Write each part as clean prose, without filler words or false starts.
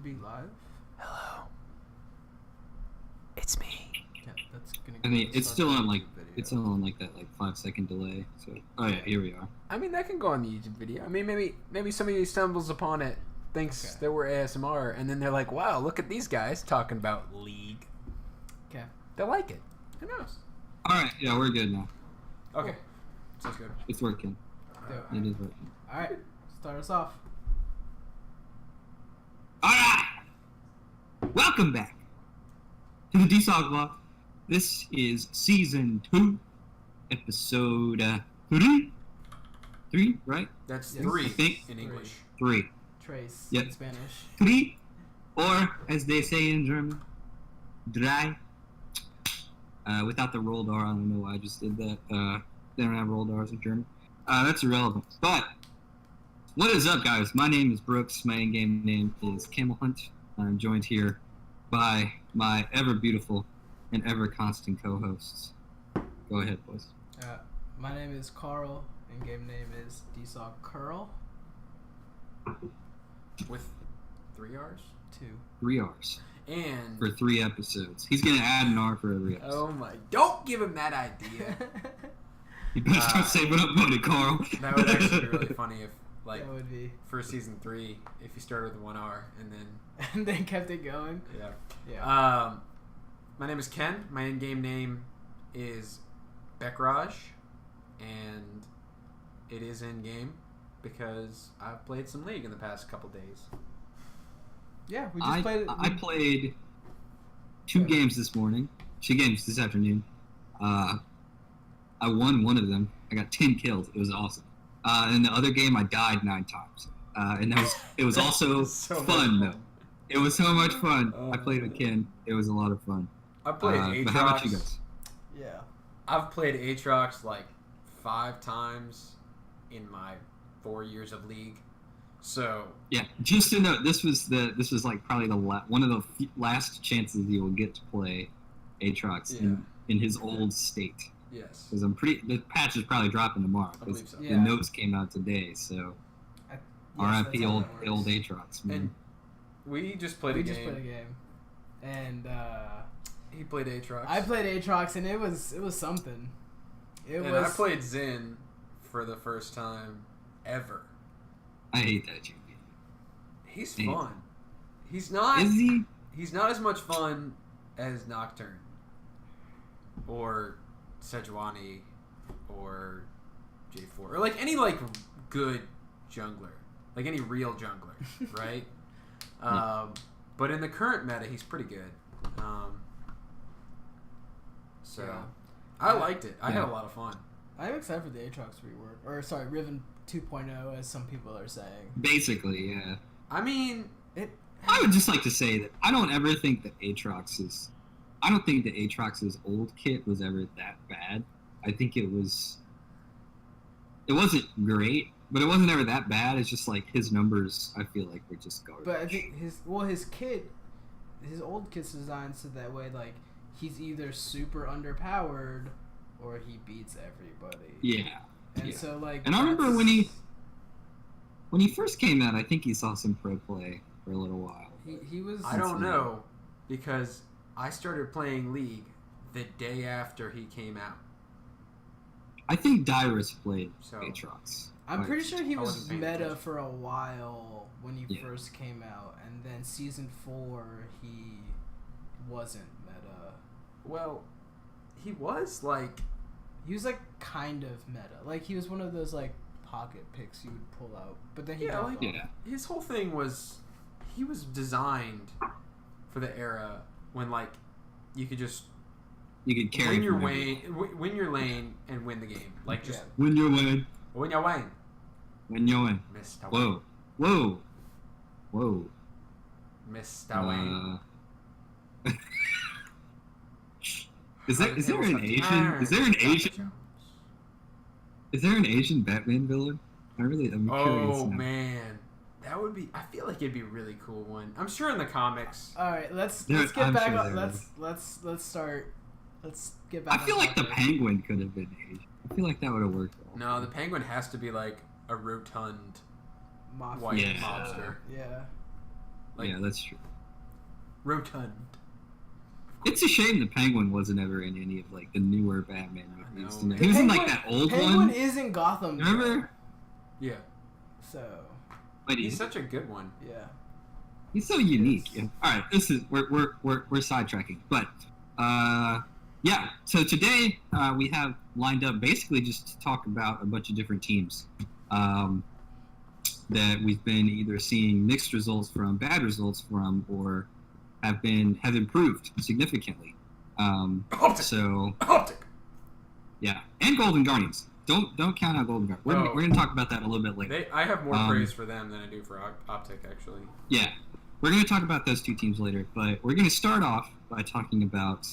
be live. Hello. It's me. Yeah, that's gonna. I mean, it's still on video. it's still on like that 5-second delay. So, oh yeah, here we are. I mean, that can go on the YouTube video. I mean, maybe somebody stumbles upon it, thinks that we're ASMR, and then they're like, "Wow, look at these guys talking about League." Okay. They like it. Who knows? All right, yeah, we're good now. Okay. Sounds good. It's working. It is working. All right. Start us off. All right. Welcome back to the DSOG vlog. This is season 2, episode 3. 3, right? That's Yes. 3 I think. in English. 3. Trace. Yep. In Spanish. 3, or as they say in German, drei. Without the rolled R, I don't know why I just did that. They don't have rolled R's in German. That's irrelevant. But what is up, guys? My name is Brooks. My in-game name is Camel Hunt. I'm joined here by my ever beautiful and ever constant co-hosts. Go ahead, boys. My name is Carl. In-game name is DSOG Curl. With 3 R's? 2. 3 R's And... for 3 episodes. He's gonna add an R for every episode. Oh my... Don't give him that idea. You better start saving up money, Carl. That would actually be really funny if, like, That would be. for season 3, if you started with 1 R and then... And then kept it going. Yeah. Yeah. My name is Ken. My in-game name is Beckraj, and it is in-game because I've played some League in the past couple days. Yeah, we just played it. I played 2 games this morning. 2 games this afternoon. I won one of them. I got 10 kills. It was awesome. And the other game, I died 9 times. And it was also so fun, much though. It was so much fun. Oh, I played with Ken. It was a lot of fun. I played Aatrox. But how about you guys? Yeah. I've played Aatrox like 5 times in my 4 years of League. So Yeah, just to note, this was like probably one of the last chances you will get to play Aatrox in his old state. yes, Because the patch is probably dropping tomorrow. I believe so. Yeah. The notes came out today, so Yes, R.I.P. that's how old that works. Aatrox, man. And we just played We a just game. played a game. And He played Aatrox. I played Aatrox, and it was something. It and was. I played Zin for the first time ever. I hate that champion. He's Damn. fun. He's not. Is he? He's not as much fun as Nocturne or Sejuani or J4 or like any like good jungler, like any real jungler, right? But in the current meta, he's pretty good. So Yeah. I liked it. I had Yeah. a lot of fun. I'm excited for the Aatrox rework, or sorry, Riven 2.0, as some people are saying. Basically, yeah. I mean, I would just like to say that I don't ever think that Aatrox's... I don't think that Aatrox's old kit was ever that bad. I think it was... It wasn't great, but it wasn't ever that bad. It's just like his numbers, I feel like, were just garbage. But I think his old kit's designed so that way, like, he's either super underpowered or he beats everybody. Yeah. And yeah. so, like... And I remember that's- when he first came out, I think he saw some pro play for a little while. He was... I don't know because I started playing League the day after he came out. I think Dyrus played So- Aatrox. I'm pretty sure he I was wasn't paying meta attention. for a while when he Yeah. first came out, and then season 4 he wasn't meta. Well, he was like He was like kind of meta. Like he was one of those like pocket picks you would pull out, but then he Yeah, dropped like- off. Yeah. his whole thing was he was designed for the era when like you could just You could carry win your from lane, win your lane, and win the game. Like just Yeah. Win your win. win your lane. Win your win. Mr. Wayne. Whoa. Whoa. Mr. Wayne. Is there an Asian Batman villain? I'm curious Oh now. man, that would be. I feel like it'd be a really cool one. I'm sure in the comics. All right, let's Dude, get I'm back sure on. there Let's start. Let's get back. I feel on like the topic. Penguin could have been Asian. I feel like that would have worked well. No, the penguin has to be like a rotund Mafia. white Yeah. mobster. Yeah. Like, yeah, that's true. rotund. It's a shame the Penguin wasn't ever in any of like the newer Batman movies. know. You know? He was in like that old Penguin one. is in Gotham. Remember? Yeah. So. But He's such a good one. Yeah. he's so unique. Yeah. All right, this is we're sidetracking, but yeah. So today we have lined up basically just to talk about a bunch of different teams that we've been either seeing mixed results from, bad results from, or have improved significantly. Optic. So Optic. yeah, and Golden Guardians. Don't count out Golden Guardians. We're going to talk about that a little bit later. I have more praise for them than I do for Optic, actually. Yeah, we're going to talk about those two teams later, but we're going to start off by talking about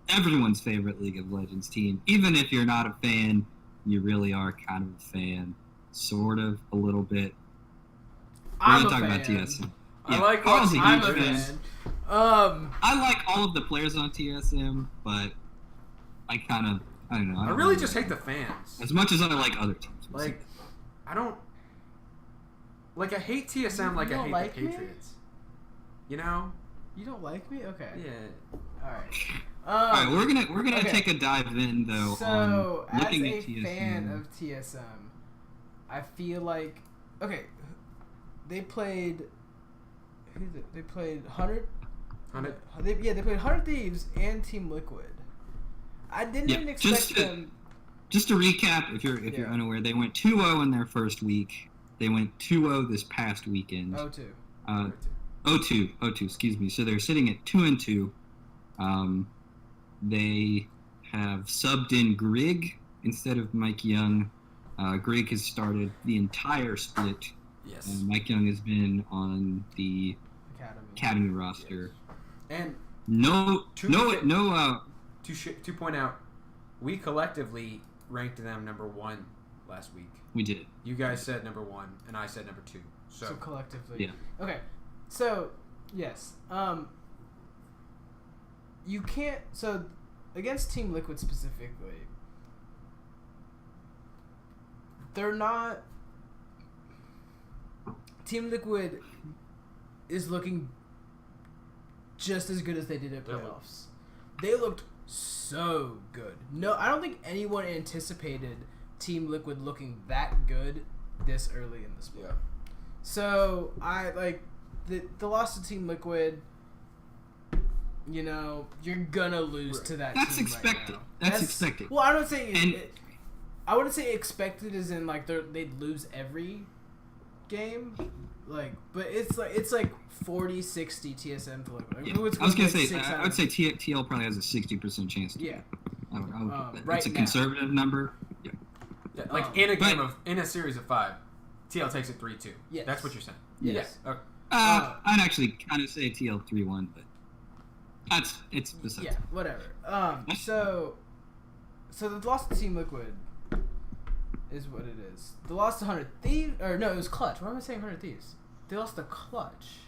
everyone's favorite League of Legends team. Even if you're not a fan, you really are kind of a fan, sort of, a little bit. We're going to talk about TSM. I Yeah, like Carl's watching. a I'm huge a fan. fan. I like all of the players on TSM, but I don't know. I don't really know. just hate the fans. As much as I like other teams. Like, I don't. Like, I hate TSM like You I don't hate like the me? Patriots. You know? You don't like me? Okay. Yeah. All right. All right, we're gonna okay. take a dive in though So, on as looking a at TSM. fan of TSM, I feel like they played. They played 100. 100? They played 100 Thieves and Team Liquid. I didn't Yeah, even expect just them. Just to recap, if you're unaware, they went 2-0 in their first week. They went 2-0 this past weekend. 0-2. 0-2, excuse me. So they're sitting at 2-2. They have subbed in Grig instead of Mike Young. Grig has started the entire split. Yes. And Mike Young has been on the Academy roster. And to point out, we collectively ranked them number 1 last week. We did. You guys said number 1, and I said number 2. So Collectively. Yeah. Okay. So, yes. You can't. So, against Team Liquid specifically, they're not. Team Liquid is looking just as good as they did at playoffs. They looked so good. No, I don't think anyone anticipated Team Liquid looking that good this early in the split. Yeah. So I like the loss to Team Liquid. You know, you're gonna lose to that. That's team expected. Right now. That's expected. Well, I'm not saying And- I wouldn't say expected as in like they'd lose every game, like, but it's like 40-60 TSM to Liquid. Yeah. I was gonna say I would say TL probably has a 60% chance. Yeah. That's right a now. conservative number. Yeah. Yeah, like in a series of 5, TL takes it 3-2. Yes. That's what you're saying. Yes. Yeah. Okay. I'd actually kind of say TL 3-1, but it's besides. Yeah, whatever. So the loss to Team Liquid is what it is. The loss to 100 Thieves, or no, it was Clutch. Why am I saying 100 Thieves? They lost to Clutch.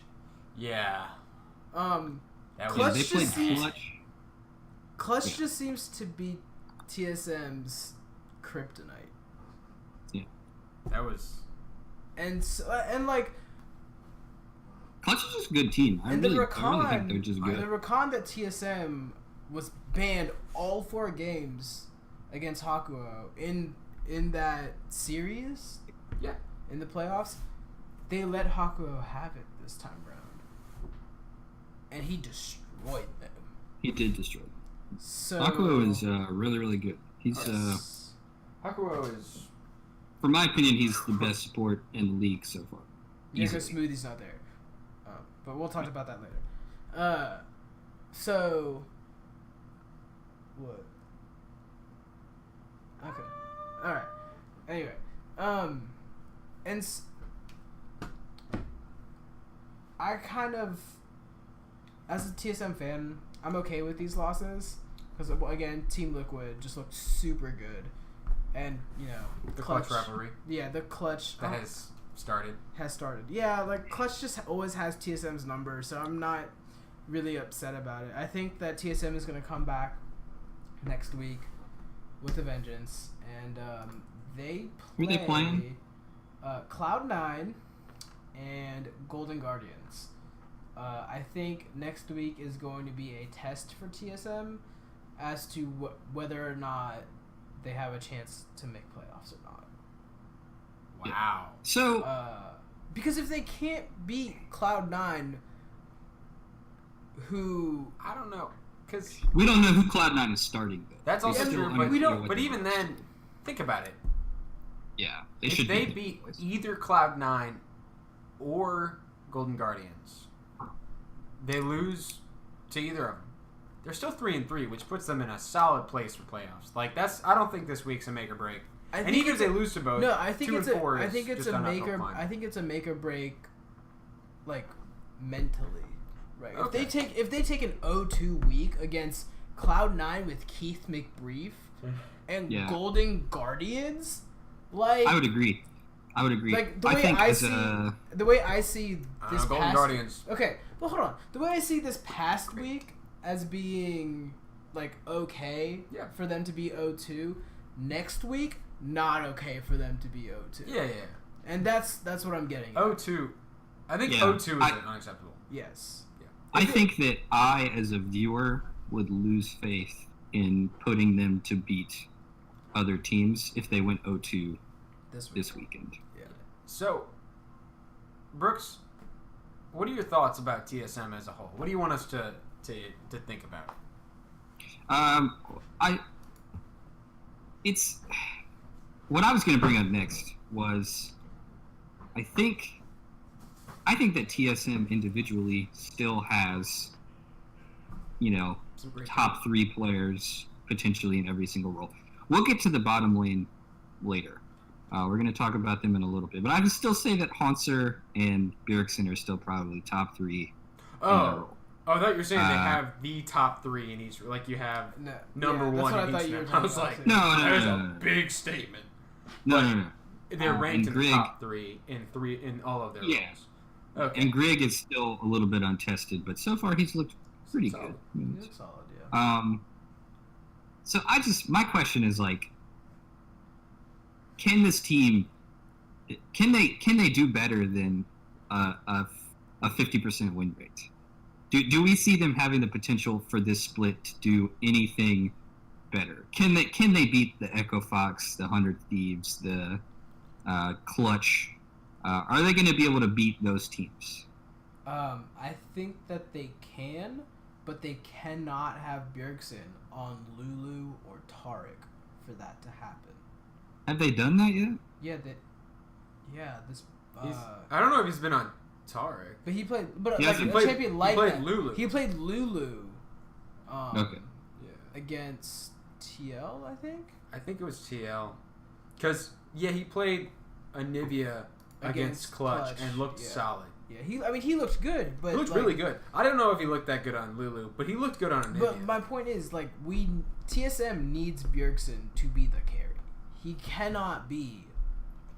Yeah. That Clutch They played just seems- clutch. Clutch just seems to be TSM's kryptonite. That was. And like Clutch is just a good team. I and really the think they're just good. the Rakan that TSM was banned all 4 games against Hakuo in that series. Yeah. In the playoffs, they let Hakuo have it this time round, and he destroyed them. He did destroy them. So Hakuo is really, really good. He's, Hakuo is. for my opinion, he's the best support in the league so far. yeah, because Smoothie's not there, but we'll talk about that later. So what? Okay, all right. Anyway, and I kind of, as a TSM fan, I'm okay with these losses because again, Team Liquid just looked super good, and you know The clutch rivalry. Yeah, the Clutch That has started. Yeah, like Clutch just always has TSM's number, so I'm not really upset about it. I think that TSM is going to come back next week with a vengeance, and they play Who are they playing? Cloud9 and Golden Guardians. I think next week is going to be a test for TSM as to whether or not they have a chance to make playoffs or not. Wow. So, because if they can't beat Cloud9, who... I don't know. Because we don't know who Cloud9 is starting, though. that's also true, but we don't... But even then, think about it. Yeah, If they beat either Cloud9 or Golden Guardians, they lose to either of them. They're still 3-3, which puts them in a solid place for playoffs. Like I don't think this week's a make or break. And even if they lose to both, no, I think 2 it's and 4 I think it's just a an make uphill or climb. I think it's a make or break, like mentally, right? Okay. If they take an 0-2 week against Cloud9 with Keith McBrief and Golden Guardians, like I would agree. Like the I way think I as see a, the way I see this Golden past Guardians. Okay, but hold on. The way I see this past week as being like okay for them to be 0-2, next week not okay for them to be 0-2. Yeah. And that's what I'm getting at. 0-2. I think 0-2 is unacceptable. Yes. Yeah. I think that I, as a viewer, would lose faith in putting them to beat other teams if they went 0-2 this weekend. Yeah. So, Brooks, what are your thoughts about TSM as a whole? What do you want us to think about? What I was going to bring up next was, I think that TSM individually still has, top 3 players potentially in every single role. We'll get to the bottom lane later. We're going to talk about them in a little bit, but I would still say that Hanser and Bjergsen are still probably top 3 in their role. Oh, I thought you were saying they have the top 3 in each. Like you have number 1 in each. I was like, that is a big statement. No. They're ranked in the top 3 in all of their roles. Okay. And Greg is still a little bit untested, but so far he's looked pretty good. He looks solid, yeah. So my question is like, can this team, can they do better than a 50% win rate? Do we see them having the potential for this split to do anything better? Can they beat the Echo Fox, the 100 Thieves, the Clutch? Are they going to be able to beat those teams? I think that they can, but they cannot have Bjergsen on Lulu or Tarek for that to happen. Have they done that yet? Yeah, this. I don't know if he's been on Tarek, but he played. But he champion like he played that. Lulu. He played Lulu. Okay. Yeah. Against TL, I think. I think it was TL, because he played Anivia against Clutch and looked solid. Yeah, he looked good, but he looked really good. I don't know if he looked that good on Lulu, but he looked good on Anivia. But my point is, like, TSM needs Bjergsen to be the carry. He cannot be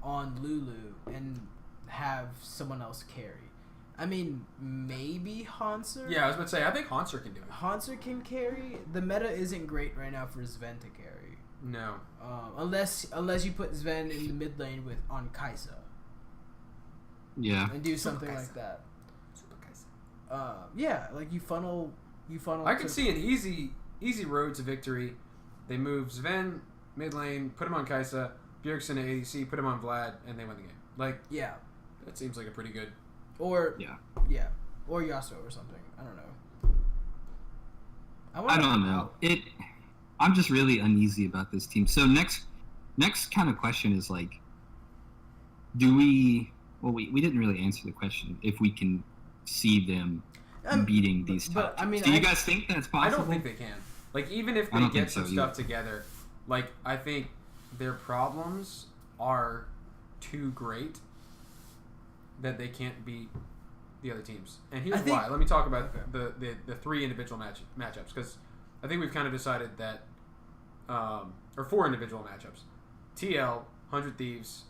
on Lulu and have someone else carry. I mean, maybe Hanser. Yeah, I was about to say, I think Hanser can do it. Hanser can carry. The meta isn't great right now for Sven to carry. No. Unless you put Sven in the mid lane on Kaisa. Yeah. And do something like that. Yeah, like you funnel. I could see an easy road to victory. They move Sven mid lane, put him on Kaisa, Bjergsen at ADC, put him on Vlad, and they win the game. Like, yeah, that seems like a pretty good. Or or Yasuo or something. I don't know. I don't know. I'm just really uneasy about this team. So next kind of question is like, do we? Well, we didn't really answer the question if we can see them beating these top teams. Do you guys think that's possible? I don't think they can. Like, even if they get some stuff together, like, I think their problems are too great that they can't beat the other teams. And here's why. Let me talk about the 3 individual matchups, because I think we've kind of decided that, or 4 individual matchups. TL, 100 Thieves,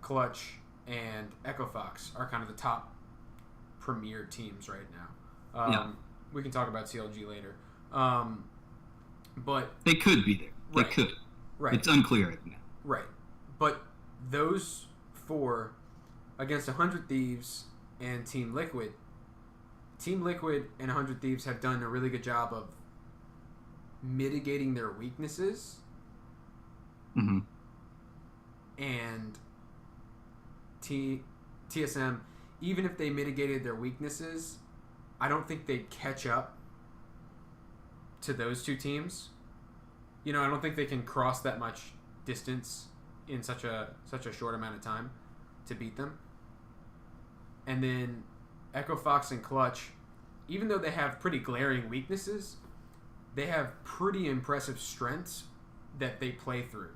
Clutch, and Echo Fox are kind of the top premier teams right now. We can talk about CLG later. But they could be there. They could. Right. It's unclear right now. Right. But those 4 against 100 Thieves and Team Liquid. Team Liquid and 100 Thieves have done a really good job of mitigating their weaknesses. Mm-hmm. And TSM, even if they mitigated their weaknesses, I don't think they'd catch up to those two teams. I don't think they can cross that much distance in such a short amount of time to beat them. And then Echo Fox and Clutch, even though they have pretty glaring weaknesses, they have pretty impressive strengths that they play through.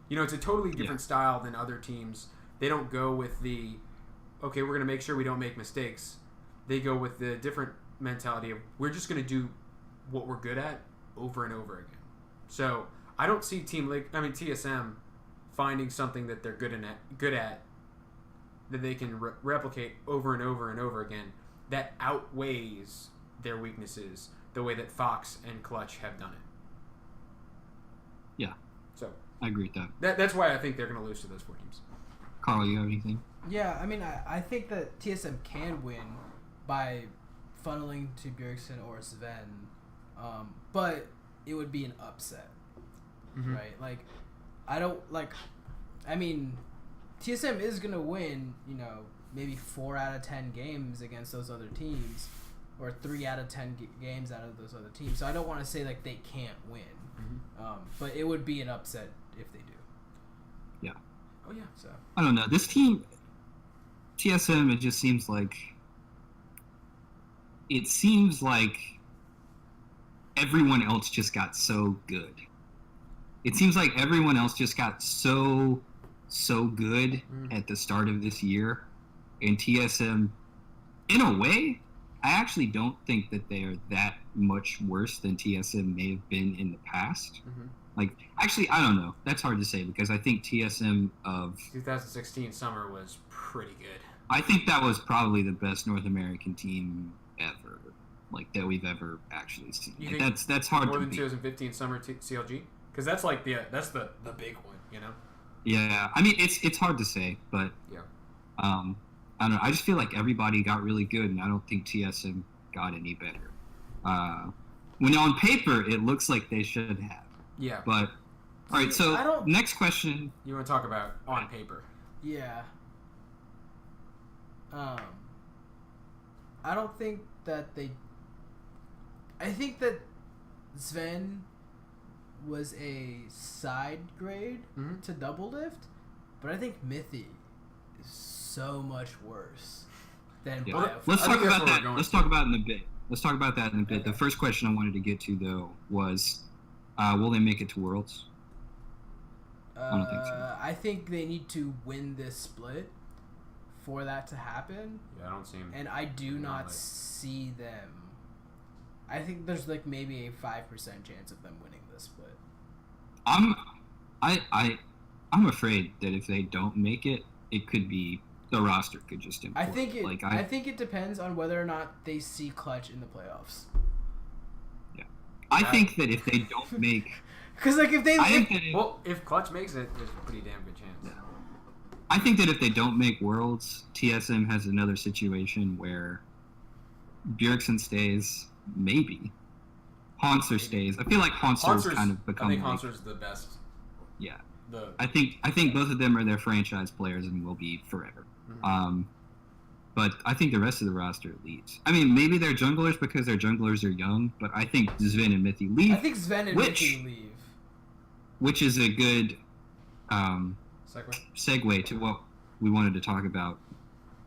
It's a totally different style than other teams. They don't go with the, okay, we're going to make sure we don't make mistakes. They go with the different mentality of, we're just going to do what we're good at over and over again. So I don't see TSM finding something that they're good at that they can replicate over and over and over again that outweighs their weaknesses the way that Fox and Clutch have done it. Yeah. So I agree with that. That's why I think they're going to lose to those 4 teams. Carl, you have anything? Yeah, I mean, I think that TSM can win by funneling to Bjergsen or Sven, but it would be an upset, right? Like, TSM is going to win, maybe 4 out of 10 games against those other teams, or 3 out of 10 games out of those other teams. So I don't want to say, like, they can't win, but it would be an upset if they do. Yeah. Oh, yeah. So I don't know. This team, TSM, it just seems like everyone else just got so good. It seems like everyone else just got so good at the start of this year. And TSM, in a way, I actually don't think that they are that much worse than TSM may have been in the past. Like, actually, I don't know. That's hard to say because I think TSM of 2016 summer was pretty good. I think that was probably the best North American team ever, like that we've ever actually seen. Like, that's hard more to than beat. 2015 summer CLG, because that's like the big one, Yeah, I mean it's hard to say, but yeah. I don't know. I just feel like everybody got really good, and I don't think TSM got any better. When on paper, it looks like they should have. Yeah. But all right, so next question. You want to talk about on paper? Yeah. I don't think that they. I think that Sven was a side grade to double lift, but I think Mithy is so much worse than Biofire. Let's talk about that. Let's talk about it in a bit. Okay. The first question I wanted to get to though was, will they make it to Worlds? I don't think so. I think they need to win this split for that to happen. Yeah, I don't see them. And I do not see them. I think there's like maybe a 5% chance of them winning this split. I'm afraid that if they don't make it, it could be the roster could just implode. I think it depends on whether or not they see Clutch in the playoffs. Yeah, I think that if they don't make, because like if Clutch makes it, there's a pretty damn good chance. Yeah. I think that if they don't make Worlds, TSM has another situation where Bjergsen stays, maybe. Haunser stays. I feel like Haunser's kind of become. I think Haunser's the best. Yeah. I think both of them are their franchise players and will be forever. But I think the rest of the roster leaves. I mean, maybe they're junglers because their junglers are young, but I think Sven and Mithy leave. I think Sven and Mithy leave. Which is a good segue to what we wanted to talk about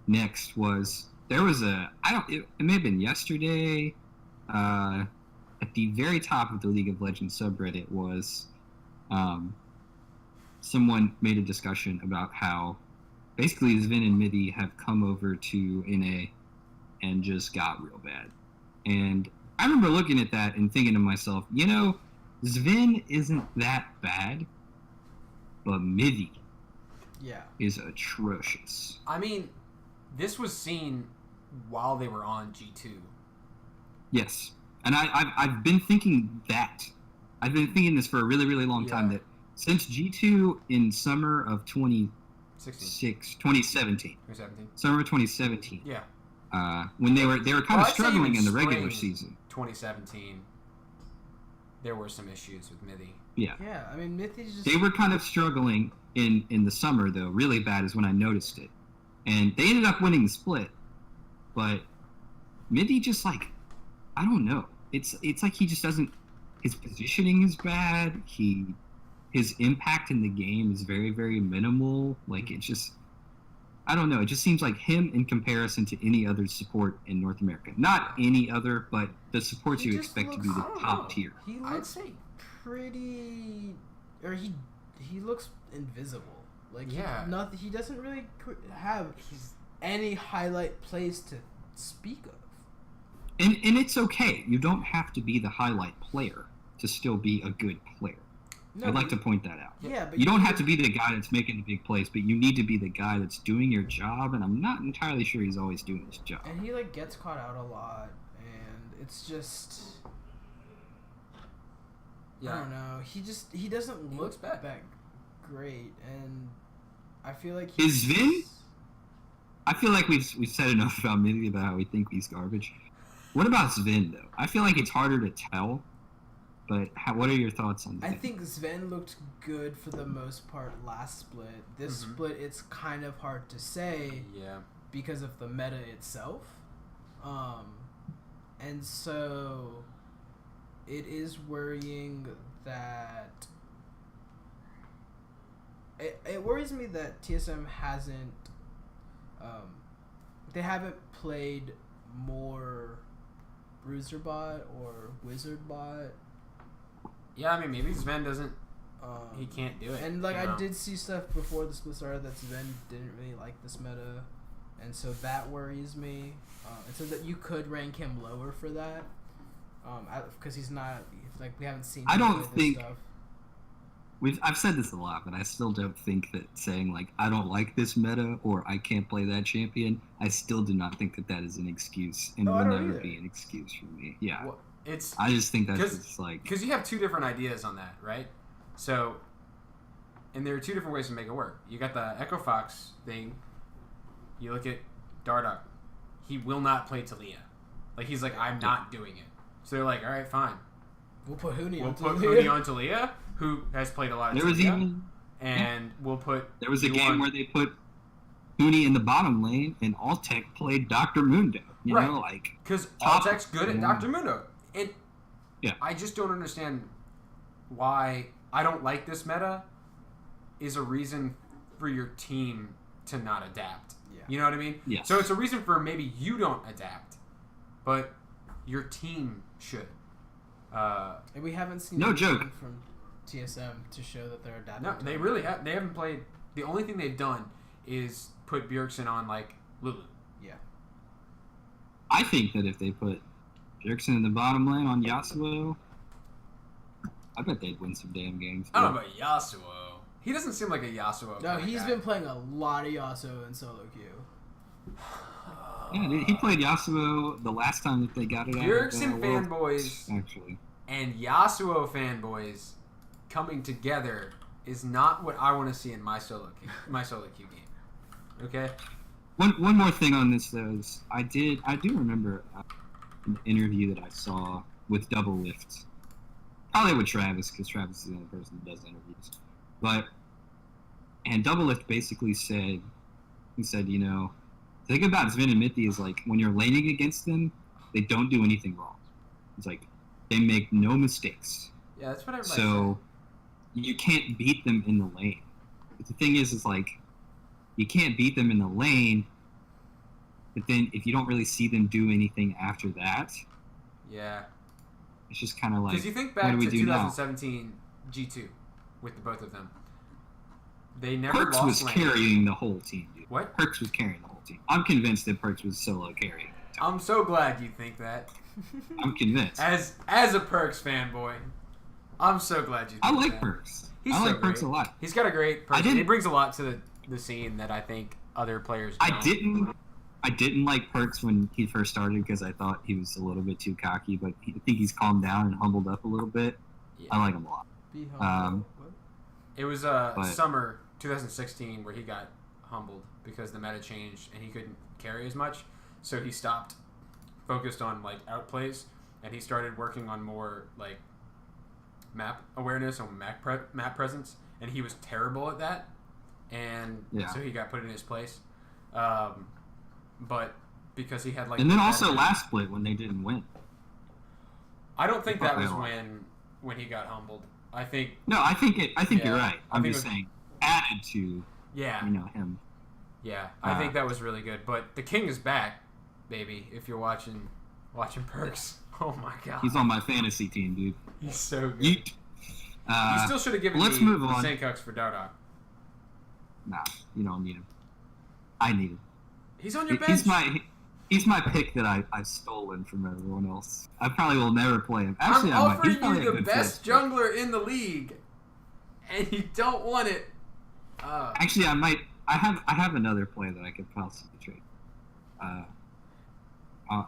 next. It may have been yesterday, at the very top of the League of Legends subreddit was someone made a discussion about how basically Sven and Mithy have come over to NA and just got real bad. And I remember looking at that and thinking to myself, Sven isn't that bad, but Mithy is atrocious. I mean, this was seen while they were on G2. Yes. And I've been thinking that. I've been thinking this for a really, really long time, that since G2 in summer of 2017, 2017. 2017. Summer of 2017. Yeah. When they were kind of I'd say struggling even in the regular spring season. 2017. There were some issues with Mithy. Yeah. Yeah, I mean, Mithy's just... They were kind of struggling in the summer, though. Really bad is when I noticed it. And they ended up winning the split. But Mithy just, like, I don't know. It's like he just doesn't... His positioning is bad. His impact in the game is very, very minimal. Like, it just... I don't know. It just seems like him in comparison to any other support in North America. Not any other, but the supports you expect to be the top tier. He looks pretty... Or he looks invisible. Like, he doesn't really have any highlight plays to speak of. And it's okay. You don't have to be the highlight player to still be a good player. No, I'd like to point that out. Yeah, but you don't have to be the guy that's making the big plays, but you need to be the guy that's doing your job, and I'm not entirely sure he's always doing his job. And he, like, gets caught out a lot, and it's just... I don't know. He doesn't look that great, and I feel like Is Vin? I feel like we've said enough about Mithy about how we think he's garbage. What about Sven, though? I feel like it's harder to tell, but what are your thoughts on that? I think Sven looked good for the most part last split. This split, it's kind of hard to say because of the meta itself. And so it is worrying that... It worries me that TSM hasn't... they haven't played more Bruiser Bot or Wizard Bot. Yeah, I mean, maybe Sven doesn't... he can't do it. And, like, I did see stuff before the split started that Sven didn't really like this meta. And so that worries me. And so that you could rank him lower for that. Because he's not... Like, we haven't seen... I don't think... Stuff. I've said this a lot, but I still don't think that saying, like, I don't like this meta or I can't play that champion, I still do not think that is an excuse and will never be an excuse for me. Yeah. Well, I just think that's just like... Because you have two different ideas on that, right? So, and there are two different ways to make it work. You got the Echo Fox thing. You look at Dardoch. He will not play Talia. Like, he's like, I'm not doing it. So they're like, all right, fine. We'll put Huni on Talia. We'll put Huni on Talia, who has played a lot of Talia. We'll put... There was a game where they put Huni in the bottom lane, and Altec played Dr. Mundo. You know, like... Because Altec's good at Dr. Mundo. I just don't understand why I don't like this meta is a reason for your team to not adapt. Yeah. You know what I mean? Yeah. So it's a reason for maybe you don't adapt, but your team should. And we haven't seen anything from TSM to show that they're adapting. No, they really have. They haven't played. The only thing they've done is put Bjergsen on like Lulu. Yeah. I think that if they put Bjergsen in the bottom lane on Yasuo, I bet they'd win some damn games. I don't know about Yasuo. He doesn't seem like a Yasuo. No, he's been playing a lot of Yasuo in solo queue. Yeah, he played Yasuo the last time that they got it out. Bjergsen fanboys actually and Yasuo fanboys coming together is not what I want to see in my solo queue game. Okay. One more thing on this though is I do remember an interview that I saw with Double Lift, probably with Travis because Travis is the only person that does interviews, and Double Lift basically said, you know, the thing about Sven and Mithy is like when you're laning against them, they don't do anything wrong. It's like they make no mistakes. Yeah, that's what everybody So you can't beat them in the lane. But the thing is like you can't beat them in the lane, but then if you don't really see them do anything after that, it's just kind of like, because you think back to 2017 G2 with the both of them, they never Perks lost was lane. Carrying the whole team, dude. What? Perks was carrying the whole team. I'm convinced that Perks was solo carrying. I'm so glad you think that. I'm convinced. As a Perks fanboy, I'm so glad you think I like that. Perks. He's I so like Perks great. a lot. He's got a great person. He brings a lot to the scene that I think other players don't. I didn't like Perks when he first started because I thought he was a little bit too cocky, but I think he's calmed down and humbled up a little bit. Yeah. I like him a lot. It was summer 2016 where he got humbled because the meta changed and he couldn't carry as much. So he stopped, focused on like outplays, and he started working on more like map awareness and map presence. And he was terrible at that, and so he got put in his place. But because he had like, and then also last split when they didn't win. I don't think that was when he got humbled. I think you're right. I'm just saying added to him. Yeah, I think that was really good. But the king is back, baby. If you're watching Perks, oh my god, he's on my fantasy team, dude. He's so good. You still should have given me Sankux for Dardoch. Nah, you don't need him. I need him. He's on your bench. He's my pick that I've stolen from everyone else. I probably will never play him. Actually, I'm offering you the best jungler in the league, and you don't want it. Actually, I might. I have another play that I could possibly trade.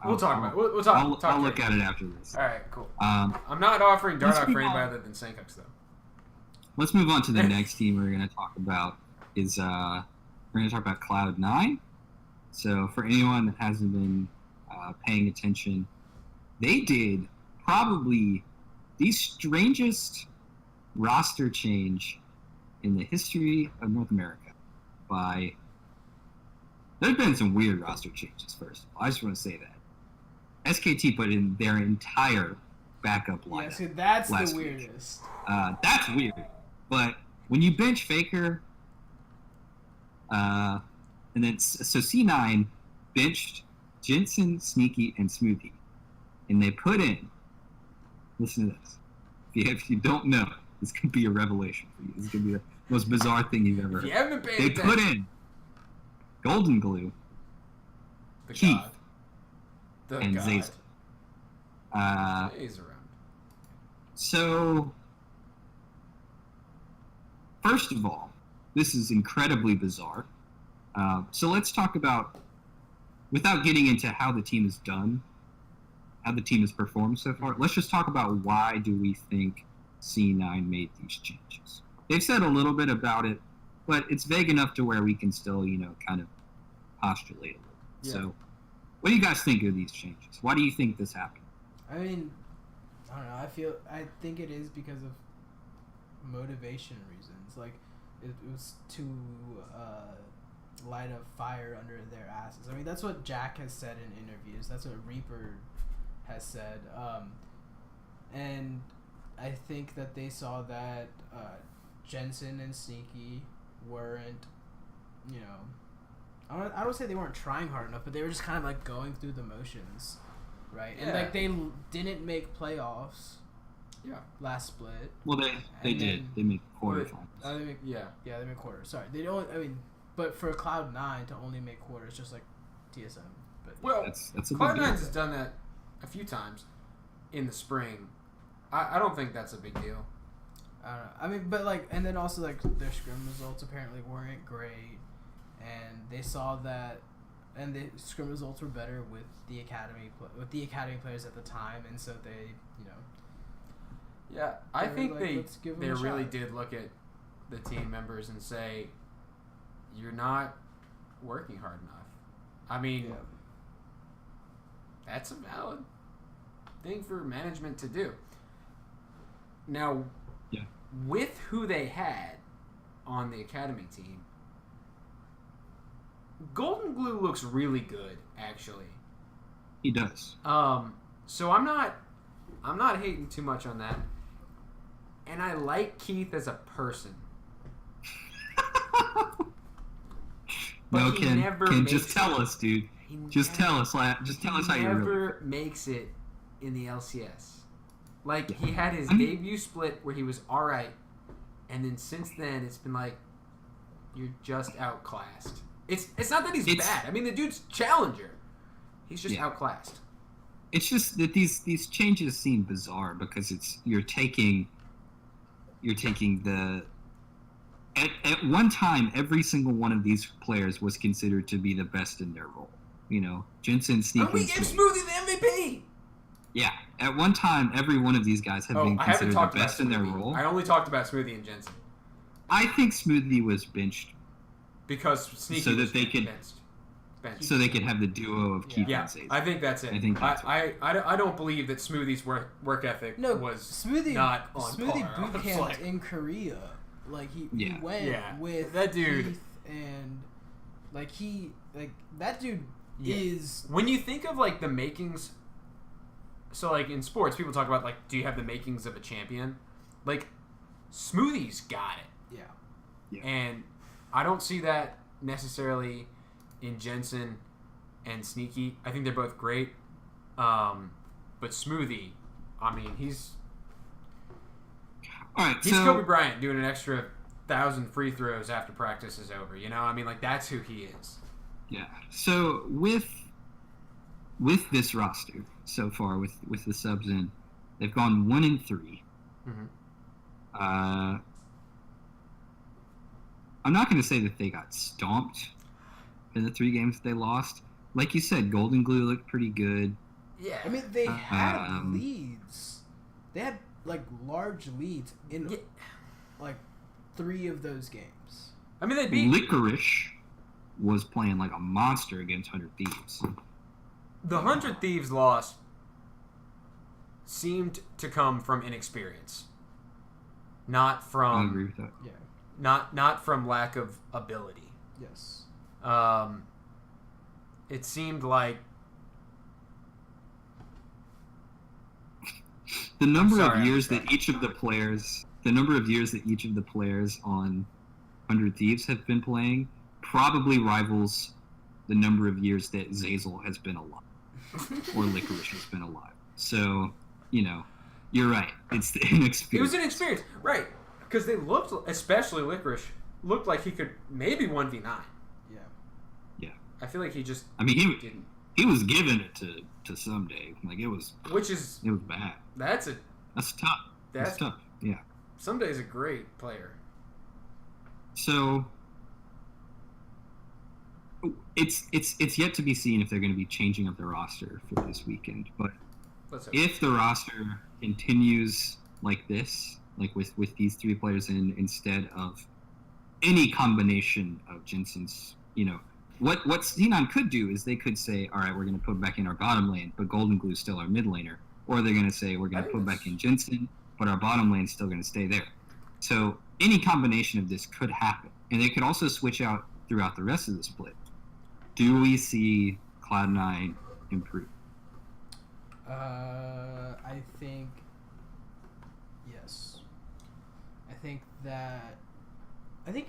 We'll talk about it. We'll talk. I'll look at it after this. All right, cool. I'm not offering Dardoch for anybody other than Sankux, though. Let's move on to the next team we're going to talk about. We're going to talk about Cloud9. So for anyone that hasn't been paying attention, they did probably the strangest roster change in the history of North America. There's been some weird roster changes, first of all. I just want to say that. SKT put in their entire backup lineup. Yeah, see, that's the weirdest. That's weird. But when you bench Faker, and then so C9 benched Jensen, Sneaky, and Smoothie, and they put in. Listen to this. If you don't know, this could be a revelation for you. This could be the most bizarre thing you've ever heard. If you haven't paid they attention. put in Golden Glue, The Keith, God. and Zaza. Zaza around. So, first of all, this is incredibly bizarre. So let's talk about, without getting into how the team has done, how the team has performed so far, let's just talk about why do we think C9 made these changes. They've said a little bit about it, but it's vague enough to where we can still, kind of postulate a little. Yeah. So, what do you guys think of these changes? Why do you think this happened? I mean, I don't know. I think it is because of motivation reasons. Like, it was to light a fire under their asses. I mean, that's what Jack has said in interviews. That's what Reaper has said. And I think that they saw that Jensen and Sneaky weren't, I don't say they weren't trying hard enough, but they were just kind of like going through the motions, right? Yeah. And like they didn't make playoffs. Yeah. Last split. Well, they did. They made quarterfinals. They made quarters. Sorry, they don't. I mean, but for Cloud9 to only make quarters, just like TSM. But Well, that's a big Cloud9 deal. has done that a few times in the spring. I don't think that's a big deal. I don't know. I mean, but like, and then also like their scrim results apparently weren't great, and they saw that, and the scrim results were better with the academy players at the time, and so they, Yeah, I think like, they let's give 'em a really shot. did look at the team members and say, you're not working hard enough. I mean, Yeah. that's a valid thing for management to do. Now, with who they had on the academy team, Golden Glue looks really good, actually. He does. So I'm not hating too much on that. And I like Keith as a person. No, he Ken. never Ken, makes just tell it. us, dude. Just tell us how He you really. never makes it in the LCS. Like, he had his I mean- debut split where he was alright, and then since then it's been like, you're just outclassed. It's not that he's bad. I mean, the dude's challenger. He's just outclassed. It's just that these changes seem bizarre because you're taking the. At one time, every single one of these players was considered to be the best in their role. Jensen, Sneaky. And we gave Smoothie the MVP! Yeah, at one time, every one of these guys have been I haven't considered the talked about best in their Smoothie. role. I only talked about Smoothie and Jensen. I think Smoothie was benched because Sneaky so that was they could benched. so they could have the duo of Keith Yeah, and Zazel. I think that's it. I think that's I don't believe that Smoothie's work ethic was Smoothie, not on Smoothie par. boot camped in Korea. Like he went with that dude, Keith and that dude is. When you think of like the makings, so like in sports, people talk about like, do you have the makings of a champion? Like Smoothie's got it. Yeah. And I don't see that necessarily in Jensen and Sneaky. I think they're both great. But Smoothie, I mean, he's Kobe Bryant doing an extra 1,000 free throws after practice is over. You know, I mean, like that's who he is. Yeah. So with this roster so far, with the subs in, they've gone 1-3. Mm-hmm. I'm not going to say that they got stomped in the 3 games that they lost. Like you said, Golden Glue looked pretty good. Yeah. I mean, they had leads. They had like large leads in like 3 of those games. I mean, they beat Licorice was playing like a monster against 100 Thieves. The 100 Thieves loss seemed to come from inexperience, not from. I agree with that. Yeah. Not from lack of ability. Yes. It seemed like the number of years that each of the players on 100 Thieves have been playing probably rivals the number of years that Zazel has been alive or Licorice has been alive. So, you know, you're right. It's the inexperience. It was an experience, right? Because they looked, especially Licorice, looked like he could maybe 1v9. Yeah. Yeah. I feel like he just. I mean, didn't. He was giving it to Someday. Like it was. Which is. It was bad. That's tough. That's tough. Yeah. Someday's a great player. So. It's yet to be seen if they're going to be changing up the roster for this weekend. But if the roster continues like this, like with these 3 players instead of any combination of Jensen's, you know, what C9 could do is they could say, all right, we're going to put back in our bottom lane, but Golden Glue's still our mid laner. Or they're going to say, we're going to put back in Jensen, but our bottom lane's still going to stay there. So any combination of this could happen. And they could also switch out throughout the rest of the split. Do we see Cloud9 improve? I think yes. I think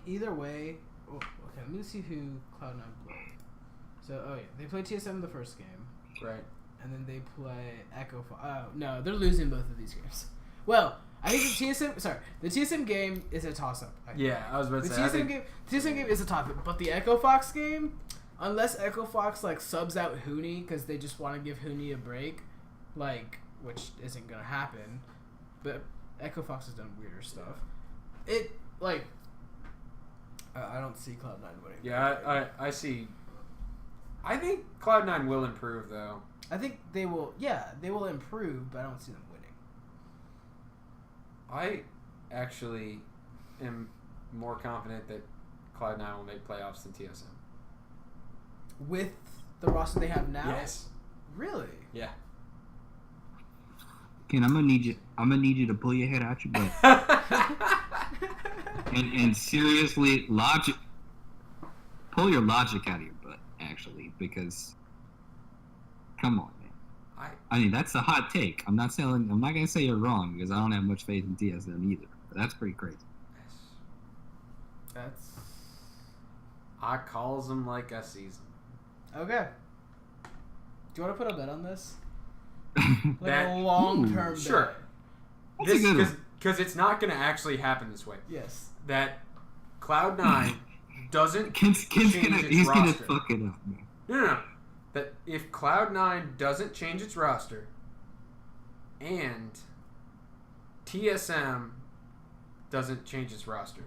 either way. Oh, okay, let me see who Cloud9 played. So, they played TSM the first game, right? And then they play Echo. Oh no, they're losing both of these games. Well, I think the TSM game is a toss-up. Yeah, I was about to say. The TSM game is a toss-up, but the Echo Fox game, unless Echo Fox like subs out Hooney because they just want to give Hooney a break, like which isn't gonna happen, but Echo Fox has done weirder stuff. It like I don't see Cloud9 winning. Yeah, I see. I think Cloud9 will improve though. I think they will. Yeah, they will improve, but I don't see them winning. I actually am more confident that Cloud9 will make playoffs than TSM. With the roster they have now? Yes. Really? Yeah. Ken, I'm gonna need you to pull your head out your butt. and seriously, pull your logic out of your butt, actually, because come on, man. I mean, that's a hot take. I'm not gonna say you're wrong because I don't have much faith in TSM either. But that's pretty crazy. I calls them like I sees them. Okay. Do you want to put a bet on this? Like a long-term bet. Sure. Because it's not going to actually happen this way. Yes. That Cloud9 doesn't Ken's its gonna roster. fuck it up, man. No. That if Cloud9 doesn't change its roster and TSM doesn't change its roster,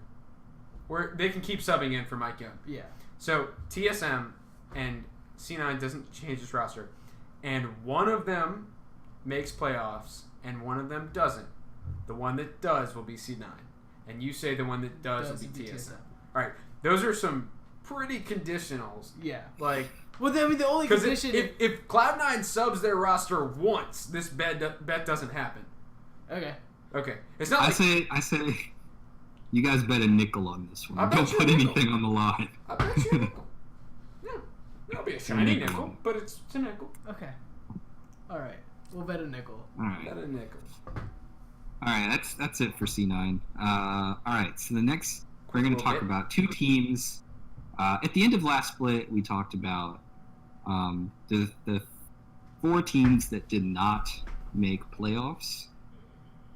where they can keep subbing in for Mike Young. Yeah. So TSM and C9 doesn't change its roster, and one of them makes playoffs and one of them doesn't. The one that does will be C9, and you say the one that does will be TSM. All right, those are some pretty conditionals. Yeah. Like, well, I mean, the only because condition if Cloud9 subs their roster once, this bet doesn't happen. Okay. Okay. It's not. I say, you guys bet a nickel on this one. I bet Don't you a put nickel. anything on the line. I bet you a nickel. Yeah. It'll be a shiny nickel, but it's a nickel. Okay. All right. We'll bet a nickel. All right. Bet a nickel. All right. That's it for C9. All right. So the next, we're going to talk about two teams. At the end of last split, we talked about the 4 teams that did not make playoffs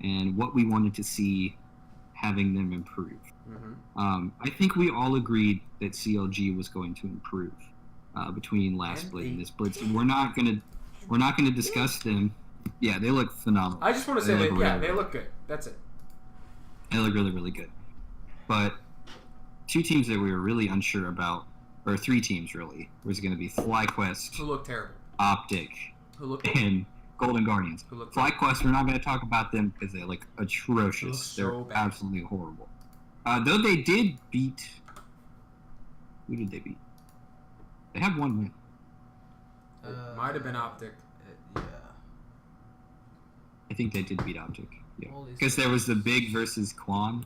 and what we wanted to see having them improve. Mm-hmm. I think we all agreed that CLG was going to improve between last split and this split. So we're not gonna discuss them. Yeah, they look phenomenal. I just want to say that they look good. That's it. They look really, really good. But 2 teams that we were really unsure about, or 3 teams really, was going to be FlyQuest, Who look terrible. Optic, Who look and Golden Guardians. Who look FlyQuest, we're not going to talk about them because they look atrocious. They look so They're bad. absolutely horrible. Though they did beat... Who did they beat? They had 1 win. Might have been Optic. Yeah. I think they did beat Optic. Yeah. Holy Because there was the Big versus Quan.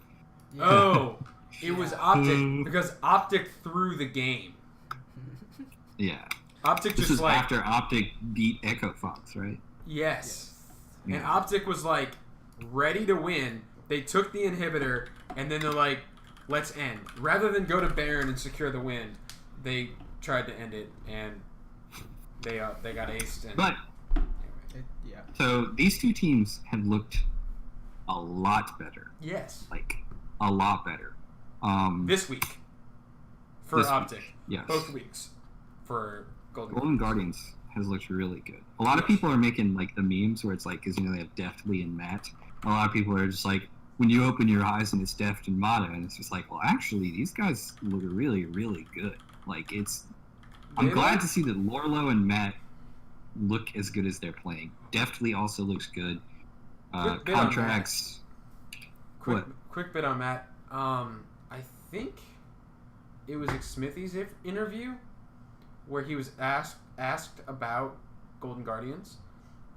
Yeah. Oh, it was Optic Mm. because Optic threw the game. Yeah. Optic This just was like after Optic beat Echo Fox, right? yes. Yeah. And Optic was like ready to win. They took the inhibitor and then they're like, let's end. Rather than go to Baron and secure the win, they tried to end it and they got aced. And But Yeah. so these 2 teams have looked a lot better. yes, Like a lot better. this week for This week, Optic, yes. both weeks for Golden. Golden Guardians has looked really good. A lot of people are making like the memes where it's like, because they have Deftly and Matt. A lot of people are just like, when you open your eyes and it's Deft and Mata, and it's just like, well, actually, these guys look really, really good. Like I'm glad to see that Lorlo and Matt look as good as they're playing. Deftly also looks good. Quick bit on Contracts. Quick bit on Matt. I think it was Smithy's interview where he was asked about Golden Guardians,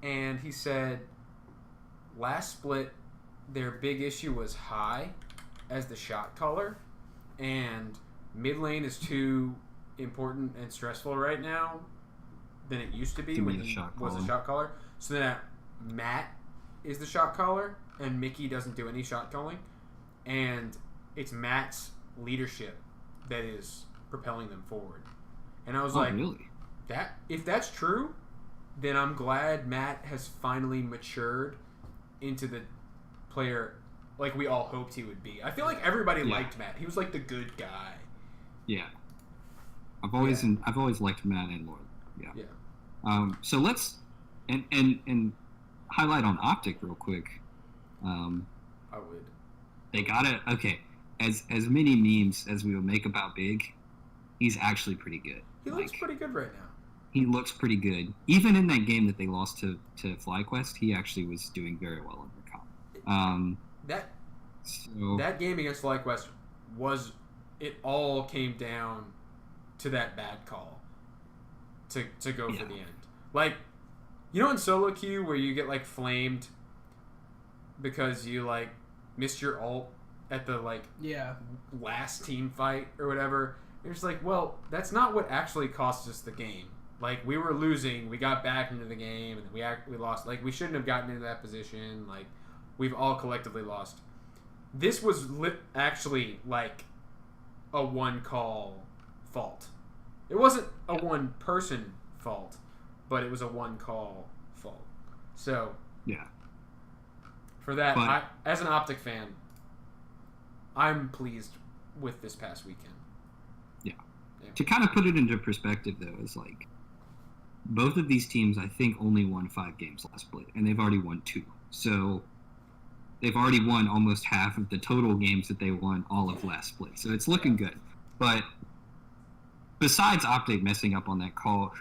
and he said last split their big issue was high as the shot caller, and mid lane is too important and stressful right now than it used to be when he was a shot caller. So then Matt is the shot caller, and Mickey doesn't do any shot calling, and it's Matt's leadership that is propelling them forward. And I was like, really? that if that's true, then I'm glad Matt has finally matured into the player like we all hoped he would be. I feel like everybody liked Matt. He was like the good guy. Yeah. I've always liked Matt and Lord. Yeah. Yeah. So let's and highlight on Optic real quick. I would. They gotta as many memes as we will make about Big, he's actually pretty good. He looks pretty good right now. He looks pretty good. Even in that game that they lost to FlyQuest, he actually was doing very well in the comp. That game against FlyQuest it all came down to that bad call to go for the end. Like, you know in solo queue where you get like flamed because you like missed your ult at the like last team fight or whatever. You're just like, well, that's not what actually cost us the game. Like, we were losing, we got back into the game, and we lost. Like, we shouldn't have gotten into that position. Like, we've all collectively lost. This was actually like a one call fault. It wasn't a one person fault, but it was a one call fault. So yeah, for that, as an Optic fan, I'm pleased with this past weekend. Yeah. To kind of put it into perspective, though, is like both of these teams, I think, only won 5 games last split, and they've already won 2. So they've already won almost half of the total games that they won all of last split. So it's looking good. But besides Optic messing up on that call,